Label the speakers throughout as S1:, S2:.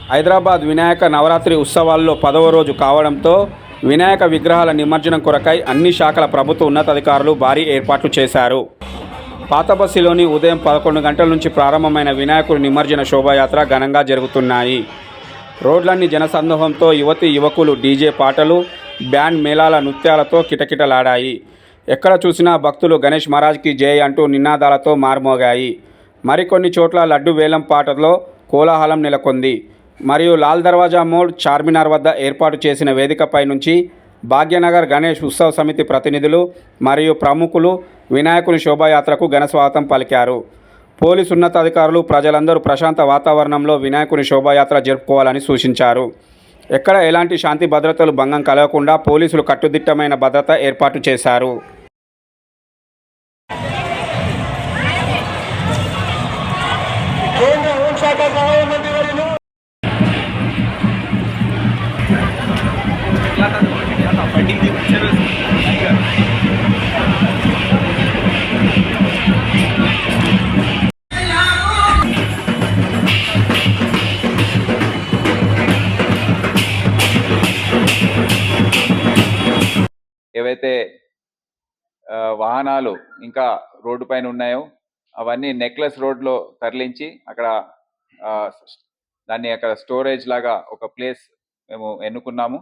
S1: హైదరాబాద్ వినాయక నవరాత్రి ఉత్సవాల్లో 10వ రోజు కావడంతో వినాయక విగ్రహాల నిమజ్జనం కొరకై అన్ని శాఖల ప్రభుత్వ ఉన్నతాధికారులు భారీ ఏర్పాట్లు చేశారు. పాతబస్సులోని ఉదయం 11 గంటల నుంచి ప్రారంభమైన వినాయకుడి నిమజ్జన శోభాయాత్ర ఘనంగా జరుగుతున్నాయి. రోడ్లన్నీ జనసందోహంతో యువతీ యువకులు డీజే పాటలు, బ్యాండ్ మేళాల నృత్యాలతో కిటకిటలాడాయి. ఎక్కడ చూసినా భక్తులు గణేష్ మహారాజ్కి జై అంటూ నినాదాలతో మార్మోగాయి. మరికొన్ని చోట్ల లడ్డు వేలం పాటలో కోలాహలం నెలకొంది. మరియు లాల్ దర్వాజా మోడ్, చార్మినార్ వద్ద ఏర్పాటు చేసిన వేదికపై నుంచి భాగ్యనగర్ గణేష్ ఉత్సవ సమితి ప్రతినిధులు మరియు ప్రముఖులు వినాయకుని శోభాయాత్రకు ఘనస్వాగతం పలికారు. పోలీసు ఉన్నతాధికారులు ప్రజలందరూ ప్రశాంత వాతావరణంలో వినాయకుని శోభాయాత్ర జరుపుకోవాలని సూచించారు. ఎక్కడ ఎలాంటి శాంతి భద్రతలు భంగం కలగకుండా పోలీసులు కట్టుదిట్టమైన భద్రత ఏర్పాటు చేశారు.
S2: ఏవైతే వాహనాలు ఇంకా రోడ్డు పైన ఉన్నాయో అవన్నీ నెక్లెస్ రోడ్లో తరలించి అక్కడ దాన్ని అక్కడ స్టోరేజ్ లాగా ఒక ప్లేస్ మేము ఎన్నుకున్నాము.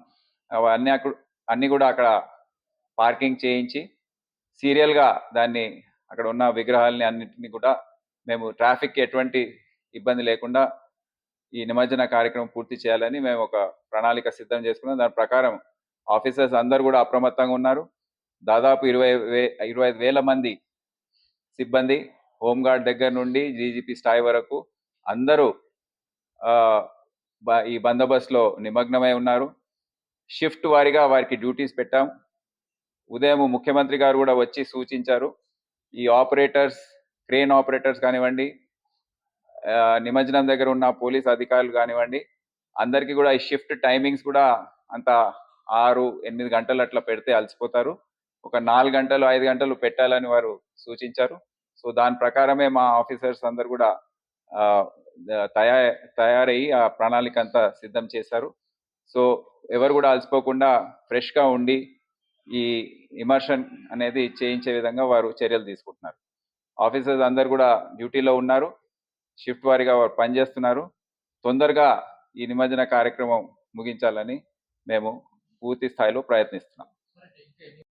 S2: అవన్నీ అన్నీ కూడా అక్కడ పార్కింగ్ చేయించి సీరియల్గా దాన్ని అక్కడ ఉన్న విగ్రహాలని అన్నింటినీ కూడా మేము ట్రాఫిక్కి ఎటువంటి ఇబ్బంది లేకుండా ఈ నిమజ్జన కార్యక్రమం పూర్తి చేయాలని మేము ఒక ప్రణాళిక సిద్ధం చేసుకున్నాం. దాని ప్రకారం ఆఫీసర్స్ అందరు కూడా అప్రమత్తంగా ఉన్నారు. దాదాపు 25,000 మంది సిబ్బంది, హోంగార్డ్ దగ్గర నుండి డీజీపీ స్థాయి వరకు అందరూ ఈ బందోబస్తులో నిమగ్నమై ఉన్నారు. షిఫ్ట్ వారీగా వారికి డ్యూటీస్ పెట్టాం. ఉదయం ముఖ్యమంత్రి గారు కూడా వచ్చి సూచించారు. ఈ ఆపరేటర్స్, క్రేన్ ఆపరేటర్స్ కానివ్వండి, నిమజ్జనం దగ్గర ఉన్న పోలీస్ అధికారులు కానివ్వండి, అందరికీ కూడా ఈ షిఫ్ట్ టైమింగ్స్ కూడా అంత 6-8 గంటలు అట్లా పెడితే అలసిపోతారు. ఒక 4 గంటలు 5 గంటలు పెట్టాలని వారు సూచించారు. సో దాని ప్రకారమే మా ఆఫీసర్స్ అందరు కూడా తయారయ్యి ఆ ప్రణాళిక అంతా సిద్ధం చేశారు. సో ఎవరు కూడా అలసిపోకుండా ఫ్రెష్గా ఉండి ఈ ఇమర్షన్ అనేది చేయించే విధంగా వారు చర్యలు తీసుకుంటున్నారు. ఆఫీసర్స్ అందరు కూడా డ్యూటీలో ఉన్నారు. షిఫ్ట్ వారీగా వారు పనిచేస్తున్నారు. తొందరగా ఈ నిమజ్జన కార్యక్రమం ముగించాలని మేము పూర్తి స్థాయిలో ప్రయత్నిస్తున్నాం.